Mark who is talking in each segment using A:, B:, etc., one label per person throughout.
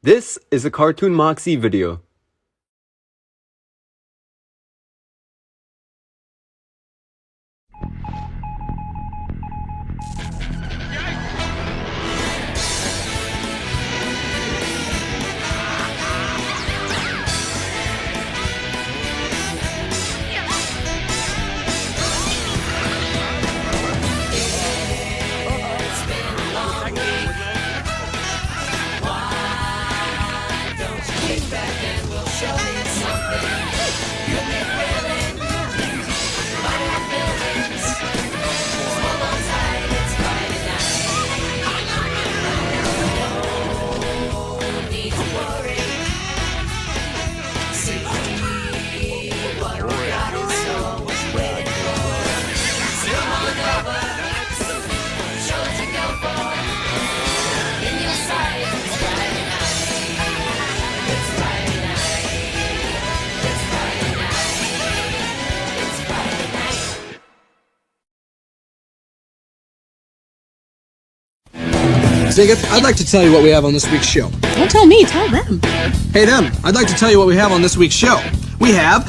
A: This is a Cartoon Moxie video.
B: Ziggy, I'd like to tell you what we have on this week's show.
C: Don't tell me, tell them.
B: Hey them, I'd like to tell you what we have on this week's show. We have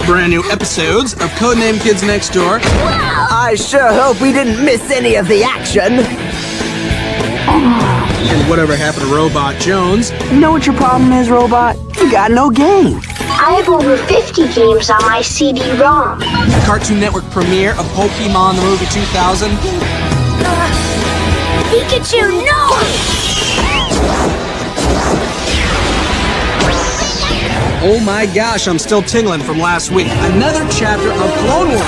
B: brand new episodes of Codename Kids Next Door.
D: I sure hope we didn't miss any of the action.
B: And Whatever Happened to Robot Jones.
D: You know what your problem is, Robot? You got no game.
E: I have over 50 games on my CD-ROM.
B: The Cartoon Network premiere of Pokemon the Movie 2000.
E: Pikachu, no!
B: Oh my gosh, I'm still tingling from last week. Another chapter of Clone Wars.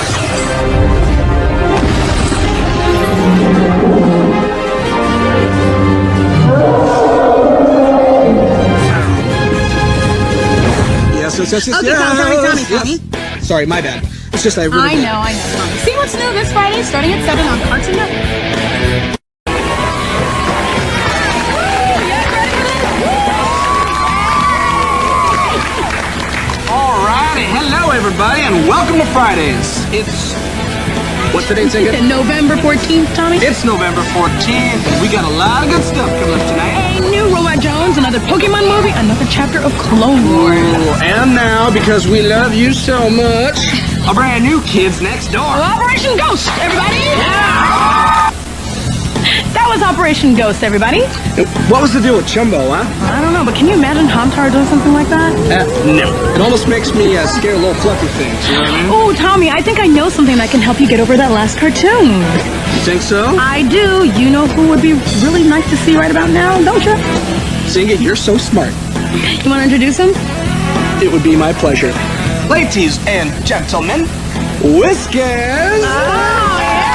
B: Yes.
C: Okay, Tommy.
B: Sorry, my bad. It's just I really...
C: I know, Tommy. See what's new this Friday, starting at 7 on Cartoon Network.
B: Hello, everybody, and welcome to Fridays. It's... What's the date, Ziggy?
C: November 14th, Tommy.
B: It's November 14th, and we got a lot of good stuff coming up tonight.
C: A new Robot Jones, another Pokemon movie, another chapter of Clone Wars.
B: And now, because we love you so much, a brand new Kids Next Door.
C: Operation Ghost, everybody! That was Operation Ghost, everybody.
B: What was the deal with Chumbo, huh?
C: I don't know, but can you imagine Hamtar doing something like that?
B: No. It almost makes me scare little fluffy things, you know what I mean?
C: Oh, Tommy, I think I know something that can help you get over that last cartoon.
B: You think so?
C: I do. You know who would be really nice to see right about now, don't you?
B: Ziggy, you're so smart.
C: You want to introduce him?
B: It would be my pleasure. Ladies and gentlemen, Whiskers!
C: Oh, yeah!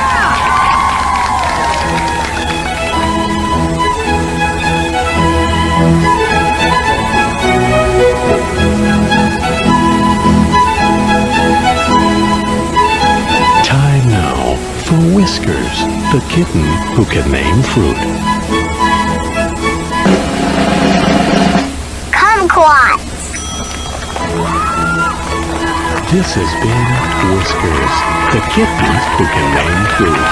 F: Time now for Whiskers, the kitten who can name fruit.
E: Kumquats.
F: This has been Whiskers, the kitten who can name fruit.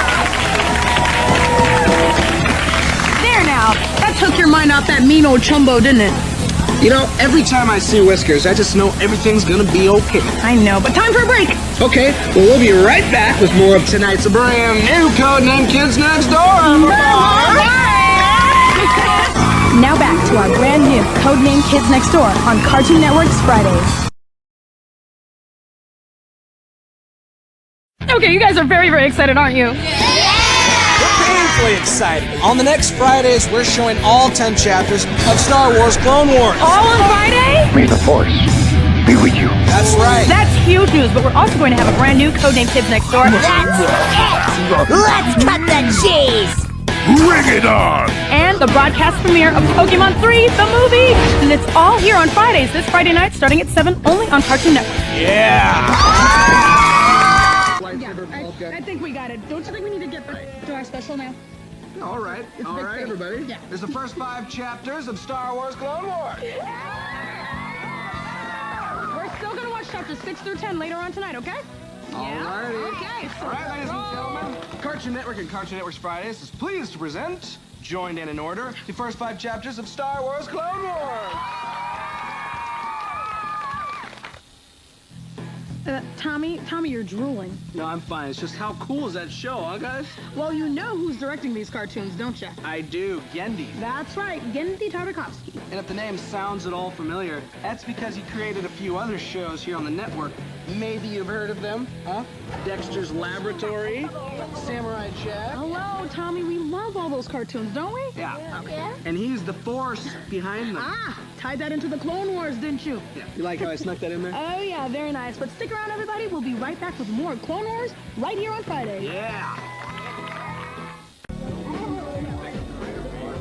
C: There now. That took your mind off that mean old Chumbo, didn't it?
B: You know, every time I see Whiskers, I just know everything's gonna be okay.
C: I know, but time for a break.
B: Okay, well, we'll be right back with more of tonight's brand new Codename Kids Next Door.
C: Now back to our brand new Codename Kids Next Door on Cartoon Network's Fridays. Okay, you guys are very, very excited, aren't you?
B: Painfully excited. On the next Fridays, we're showing all 10 chapters of Star Wars Clone Wars.
C: All on Friday?
F: May the Force be with you.
B: That's right.
C: That's huge news, but we're also going to have a brand new Codename Kids Next Door.
E: That's it! Let's cut the cheese!
F: Bring it on!
C: And the broadcast premiere of Pokemon 3, the movie. And it's all here on Fridays, this Friday night, starting at 7, only on Cartoon Network.
B: Yeah.
C: I think we got it. Don't you think we need to get to our special now?
B: All right, everybody.
C: Yeah.
B: There's the first 5 chapters of Star Wars Clone Wars.
C: We're still going to watch chapters 6 through 10 later on tonight, okay?
B: Alrighty.
C: Okay, so
B: All right, ladies and gentlemen. Cartoon Network and Cartoon Network's Fridays is pleased to present joined in order. The first 5 chapters of Star Wars Clone Wars.
C: Tommy, you're drooling.
B: No, I'm fine. It's just how cool is that show, huh, guys?
C: Well, you know who's directing these cartoons, don't you?
B: I do. Genndy.
C: That's right, Genndy Tartakovsky.
B: And if the name sounds at all familiar, that's because he created a few other shows here on the network. Maybe you've heard of them, huh? Dexter's Laboratory, Samurai Jack.
C: Hello, Tommy. We love all those cartoons, don't we?
B: Yeah. And he's the force behind them.
C: Tied that into the Clone Wars, didn't you?
B: Yeah. You like how I snuck that in there?
C: Oh, yeah, very nice. But stick around, everybody. We'll be right back with more Clone Wars right here on Friday.
B: Yeah.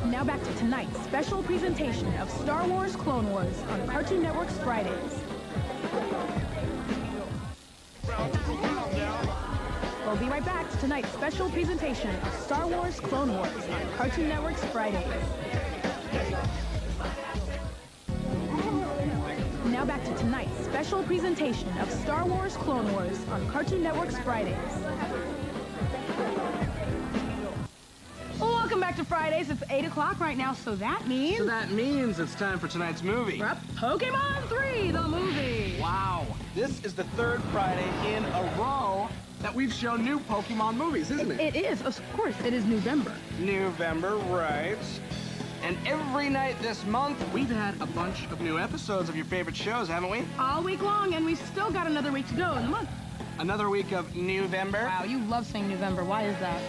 C: Now back to tonight's special presentation of Star Wars Clone Wars on Cartoon Network's Fridays. We'll be right back to tonight's special presentation of Star Wars Clone Wars on Cartoon Network's Fridays. Now back to tonight's special presentation of Star Wars Clone Wars on Cartoon Network's Fridays. Welcome back to Fridays. It's 8 o'clock right now, so that means...
B: So that means it's time for tonight's movie.
C: We're up Pokemon 3, the movie.
B: Wow. This is the 3rd Friday in a row that we've shown new Pokemon movies, isn't it?
C: It is, of course, it is November.
B: November, right. And every night this month, we've had a bunch of new episodes of your favorite shows, haven't we?
C: All week long, and we've still got another week to go in the month.
B: Another week of November.
C: Wow, you love saying November. Why is that?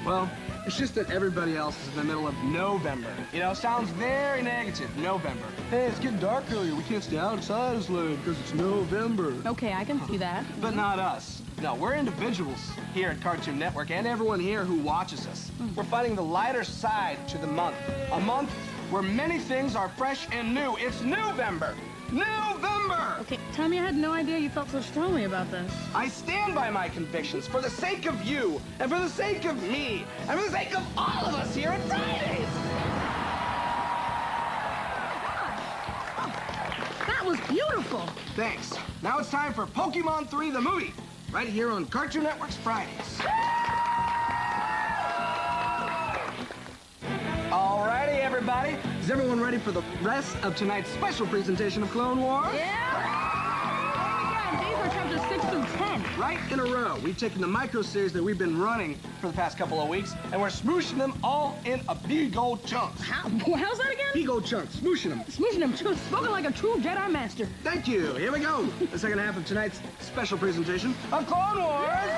B: Well, it's just that everybody else is in the middle of November. You know, sounds very negative, November. Hey, it's getting dark earlier. We can't stay outside as late because it's November.
C: Okay, I can see that.
B: But not us. No, we're individuals here at Cartoon Network and everyone here who watches us. We're finding the lighter side to the month. A month where many things are fresh and new. It's November. November!
C: Okay, Tommy, I had no idea you felt so strongly about this.
B: I stand by my convictions for the sake of you, and for the sake of me, and for the sake of all of us here at Fridays!
C: That was beautiful!
B: Thanks. Now it's time for Pokemon 3 the movie, right here on Cartoon Network's Fridays. Alrighty, everybody. Is everyone ready for the rest of tonight's special presentation of Clone Wars?
C: Yeah! Again, these are chapters 6 through 10.
B: Right in a row, we've taken the micro-series that we've been running for the past couple of weeks, and we're smooshing them all in a big old chunks.
C: How's that again?
B: Big old chunks, smooshing them.
C: Smooshing them, spoken like a true Jedi Master.
B: Thank you. Here we go. The second half of tonight's special presentation of Clone Wars.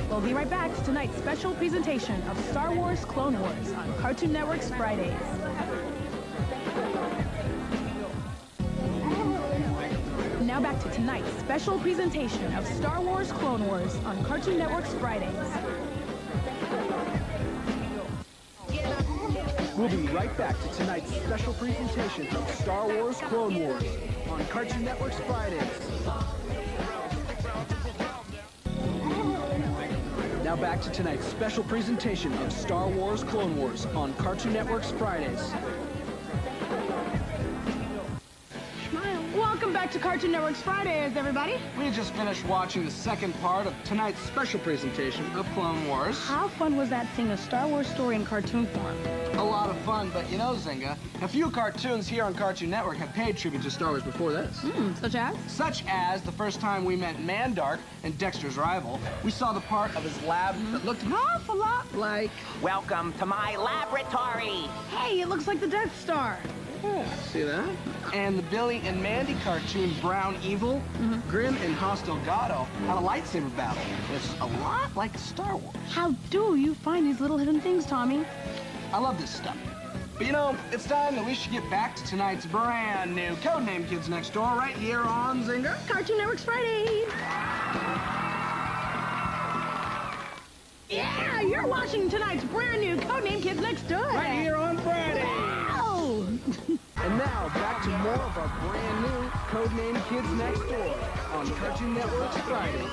C: We'll be right back to tonight's special presentation of Star Wars Clone Wars on Cartoon Network's Fridays. Now back to tonight's special presentation of Star Wars Clone Wars on Cartoon Network's Fridays.
G: We'll be right back to tonight's special presentation of Star Wars Clone Wars on Cartoon Network's Fridays. Now back to tonight's special presentation of Star Wars Clone Wars on Cartoon Network's Fridays.
C: Welcome back to Cartoon Network's Fridays, everybody.
B: We just finished watching the second part of tonight's special presentation of Clone Wars.
C: How fun was that seeing a Star Wars story in cartoon form?
B: A lot of fun, but you know, Zynga, a few cartoons here on Cartoon Network have paid tribute to Star Wars before this.
C: Such as?
B: Such as the first time we met Mandark and Dexter's rival, we saw the part of his lab that looked an awful lot like...
E: Welcome to my laboratory.
C: Hey, it looks like the Death Star.
B: Yeah, see that? And the Billy and Mandy cartoon, Brown Evil, Grim and Hostile Gato, had a lightsaber battle. It's a lot like Star Wars.
C: How do you find these little hidden things, Tommy?
B: I love this stuff. But you know, it's time that we should get back to tonight's brand new Codename Kids Next Door right here on Zynga.
C: Cartoon Network's Friday. Yeah, you're watching tonight's brand new Codename Kids Next Door.
B: Right here on Friday.
C: Oh.
G: And now back to more of our brand new Codename Kids Next Door on Cartoon Network's Fridays.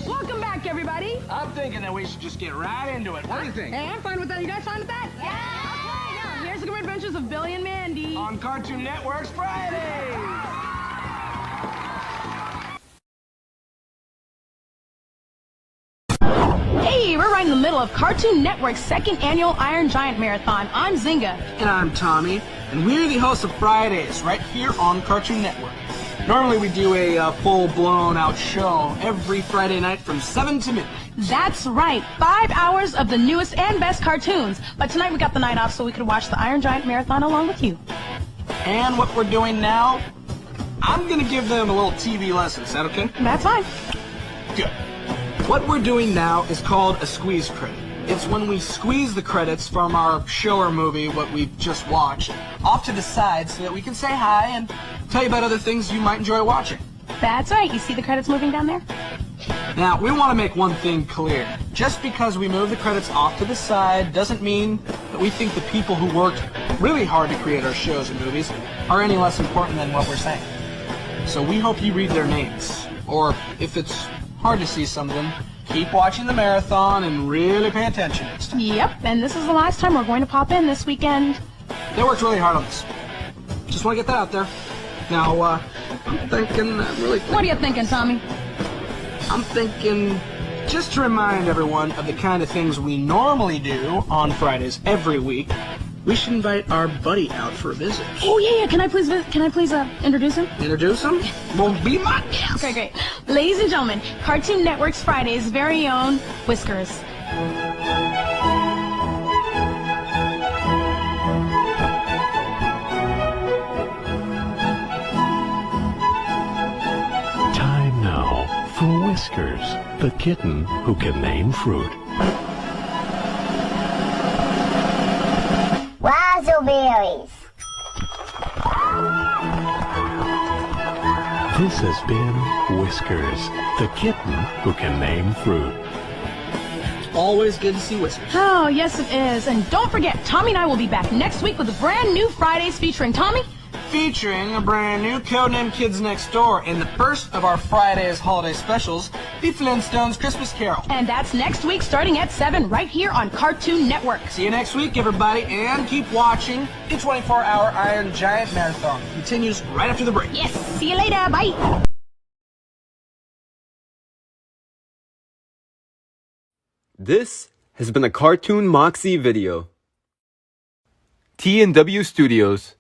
C: Welcome back, everybody.
B: I'm thinking that we should just get right into it. What do you think?
C: Hey, I'm fine with that. You guys fine with that? Yeah. Okay, now here's the Adventures of Billy and Mandy.
B: On Cartoon Network's Friday.
C: Hey, we're right in the middle of Cartoon Network's second annual Iron Giant Marathon. I'm Zynga.
B: And I'm Tommy, and we're the hosts of Fridays right here on Cartoon Network. Normally we do a full-blown out show every Friday night from 7 to midnight.
C: That's right, 5 hours of the newest and best cartoons. But tonight we got the night off so we could watch the Iron Giant Marathon along with you.
B: And what we're doing now, I'm going to give them a little TV lesson. Is that okay?
C: That's fine.
B: Good. What we're doing now is called a squeeze credit. It's when we squeeze the credits from our show or movie, what we've just watched, off to the side so that we can say hi and tell you about other things you might enjoy watching.
C: That's right. You see the credits moving down there?
B: Now, we want to make one thing clear. Just because we move the credits off to the side doesn't mean that we think the people who worked really hard to create our shows and movies are any less important than what we're saying. So we hope you read their names. Or if it's hard to see some of them, keep watching the marathon and really pay attention next time.
C: Yep, and this is the last time we're going to pop in this weekend.
B: They worked really hard on this. Just want to get that out there. Now, I'm thinking,
C: What are you thinking, Tommy?
B: I'm thinking, just to remind everyone of the kind of things we normally do on Fridays every week, we should invite our buddy out for a visit.
C: Oh, yeah. Can I please introduce him?
B: Introduce him? Well, be my guest.
C: Okay, great. Ladies and gentlemen, Cartoon Network's Friday's very own Whiskers.
F: Time now for Whiskers, the kitten who can name fruit.
E: Razzleberries.
F: This has been Whiskers, the kitten who can name fruit.
B: Always good to see Whiskers.
C: Oh, yes, it is. And don't forget, Tommy and I will be back next week with a brand new Fridays featuring Tommy.
B: Featuring a brand new Codename Kids Next Door in the first of our Fridays holiday specials, The Flintstones Christmas Carol.
C: And that's next week starting at 7 right here on Cartoon Network.
B: See you next week, everybody, and keep watching the 24-hour Iron Giant Marathon. Continues right after the break.
C: Yes, see you later. Bye.
A: This has been a Cartoon Moxie video. T&W Studios.